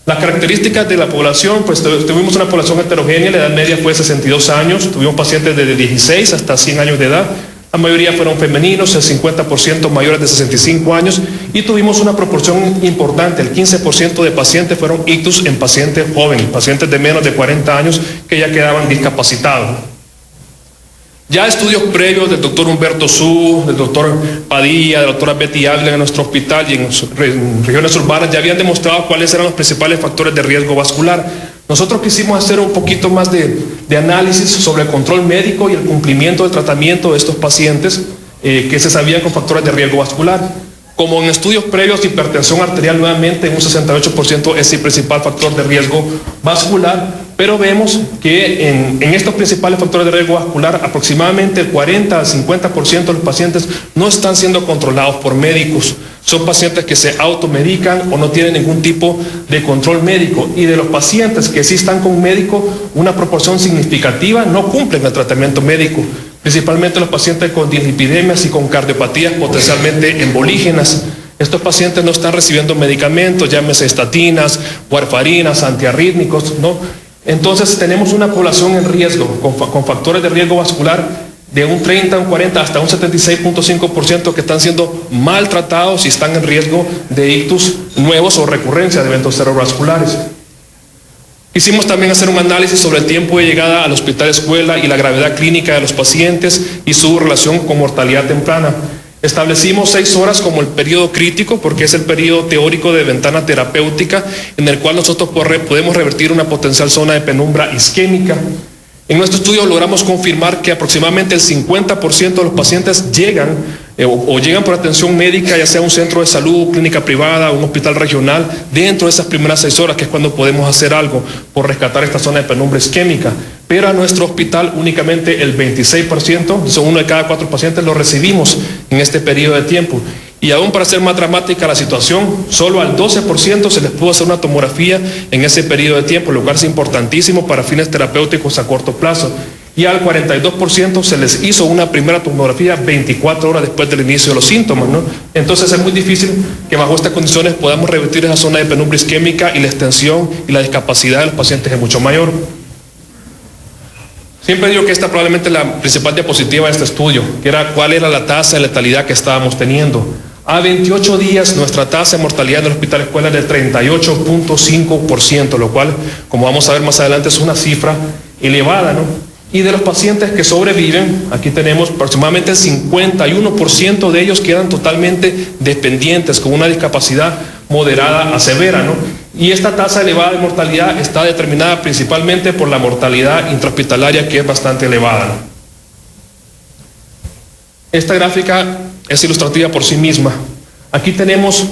Las características de la población, pues tuvimos una población heterogénea, la edad media fue 62 años, tuvimos pacientes desde 16 hasta 100 años de edad, la mayoría fueron femeninos, el 50% mayores de 65 años, y tuvimos una proporción importante, el 15% de pacientes fueron ictus en pacientes jóvenes, pacientes de menos de 40 años que ya quedaban discapacitados. Ya estudios previos del doctor Humberto Su, del doctor Padilla, de la doctora Betty Ávila en nuestro hospital y en regiones urbanas ya habían demostrado cuáles eran los principales factores de riesgo vascular. Nosotros quisimos hacer un poquito más de análisis sobre el control médico y el cumplimiento del tratamiento de estos pacientes que se sabían con factores de riesgo vascular. Como en estudios previos, hipertensión arterial nuevamente en un 68% es el principal factor de riesgo vascular, pero vemos que en estos principales factores de riesgo vascular aproximadamente el 40 al 50% de los pacientes no están siendo controlados por médicos. Son pacientes que se automedican o no tienen ningún tipo de control médico, y de los pacientes que sí están con médico, una proporción significativa no cumplen el tratamiento médico, principalmente los pacientes con dislipidemias y con cardiopatías potencialmente embolígenas. Estos pacientes no están recibiendo medicamentos, llámese estatinas, warfarinas, antiarrítmicos, ¿no? Entonces tenemos una población en riesgo, con factores de riesgo vascular de un 30, un 40, hasta un 76.5% que están siendo maltratados y están en riesgo de ictus nuevos o recurrencia de eventos cerebrovasculares. Quisimos también hacer un análisis sobre el tiempo de llegada al hospital escuela y la gravedad clínica de los pacientes y su relación con mortalidad temprana. Establecimos 6 horas como el periodo crítico, porque es el periodo teórico de ventana terapéutica en el cual nosotros podemos revertir una potencial zona de penumbra isquémica. En nuestro estudio logramos confirmar que aproximadamente el 50% de los pacientes llegan llegan por atención médica, ya sea un centro de salud, clínica privada, un hospital regional, dentro de esas primeras 6 horas, que es cuando podemos hacer algo por rescatar esta zona de penumbra isquémica. Pero a nuestro hospital únicamente el 26%, son 1 de cada 4 pacientes, lo recibimos en este periodo de tiempo. Y aún para hacer más dramática la situación, solo al 12% se les pudo hacer una tomografía en ese periodo de tiempo, lo cual es importantísimo para fines terapéuticos a corto plazo. Y al 42% se les hizo una primera tomografía 24 horas después del inicio de los síntomas, ¿no? Entonces es muy difícil que bajo estas condiciones podamos revertir esa zona de penumbra isquémica, y la extensión y la discapacidad de los pacientes es mucho mayor. Siempre digo que esta probablemente es la principal diapositiva de este estudio, que era cuál era la tasa de letalidad que estábamos teniendo. A 28 días nuestra tasa de mortalidad en el hospital escuela es del 38.5%, lo cual, como vamos a ver más adelante, es una cifra elevada, ¿no? Y de los pacientes que sobreviven, aquí tenemos aproximadamente el 51% de ellos quedan totalmente dependientes, con una discapacidad moderada a severa, ¿no? Y esta tasa elevada de mortalidad está determinada principalmente por la mortalidad intrahospitalaria, que es bastante elevada, ¿no? Esta gráfica es ilustrativa por sí misma. Aquí tenemos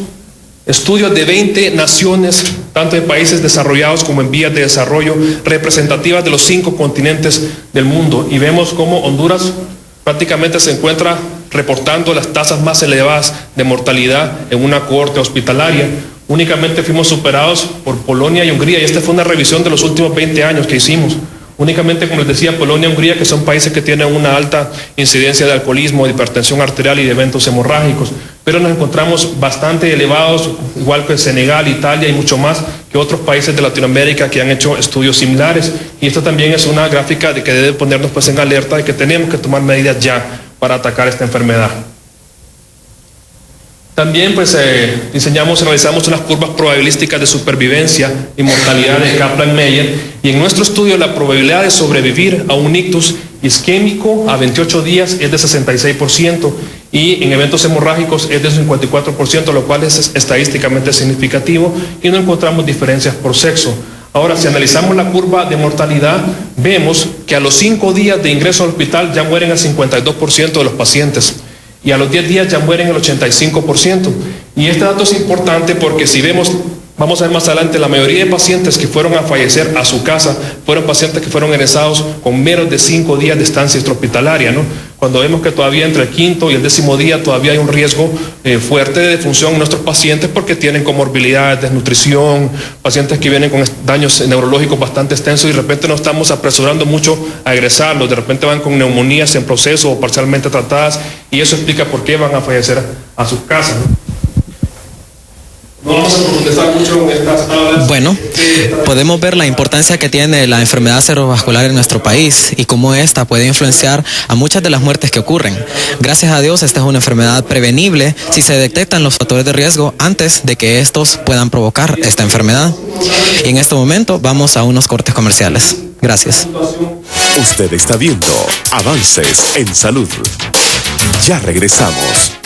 estudios de 20 naciones, tanto de países desarrollados como en vías de desarrollo, representativas de los 5 continentes del mundo, y vemos cómo Honduras prácticamente se encuentra reportando las tasas más elevadas de mortalidad en una cohorte hospitalaria. Únicamente fuimos superados por Polonia y Hungría, y esta fue una revisión de los últimos 20 años que hicimos. Únicamente, como les decía, Polonia y Hungría, que son países que tienen una alta incidencia de alcoholismo, de hipertensión arterial y de eventos hemorrágicos, pero nos encontramos bastante elevados, igual que Senegal, Italia y mucho más que otros países de Latinoamérica que han hecho estudios similares. Y esto también es una gráfica de que debe ponernos pues en alerta de que tenemos que tomar medidas ya para atacar esta enfermedad. También pues realizamos unas curvas probabilísticas de supervivencia y mortalidad de Kaplan-Meier, y en nuestro estudio la probabilidad de sobrevivir a un ictus isquémico a 28 días es de 66%, y en eventos hemorrágicos es de 54%, lo cual es estadísticamente significativo, y no encontramos diferencias por sexo. Ahora, si analizamos la curva de mortalidad, vemos que a los 5 días de ingreso al hospital ya mueren el 52% de los pacientes, y a los 10 días ya mueren el 85%. Y este dato es importante porque si vemos, vamos a ver más adelante, la mayoría de pacientes que fueron a fallecer a su casa fueron pacientes que fueron ingresados con menos de 5 días de estancia extrahospitalaria, ¿no? Cuando vemos que todavía entre el 5º y el 10º día todavía hay un riesgo fuerte de defunción en nuestros pacientes, porque tienen comorbilidades, desnutrición, pacientes que vienen con daños neurológicos bastante extensos, y de repente no estamos apresurando mucho a egresarlos, de repente van con neumonías en proceso o parcialmente tratadas, y eso explica por qué van a fallecer a sus casas, ¿no? No vamos a profundizar mucho en estas tablas. Bueno, podemos ver la importancia que tiene la enfermedad cerebrovascular en nuestro país y cómo esta puede influenciar a muchas de las muertes que ocurren. Gracias a Dios, esta es una enfermedad prevenible si se detectan los factores de riesgo antes de que estos puedan provocar esta enfermedad. Y en este momento vamos a unos cortes comerciales. Gracias. Usted está viendo Avances en Salud. Ya regresamos.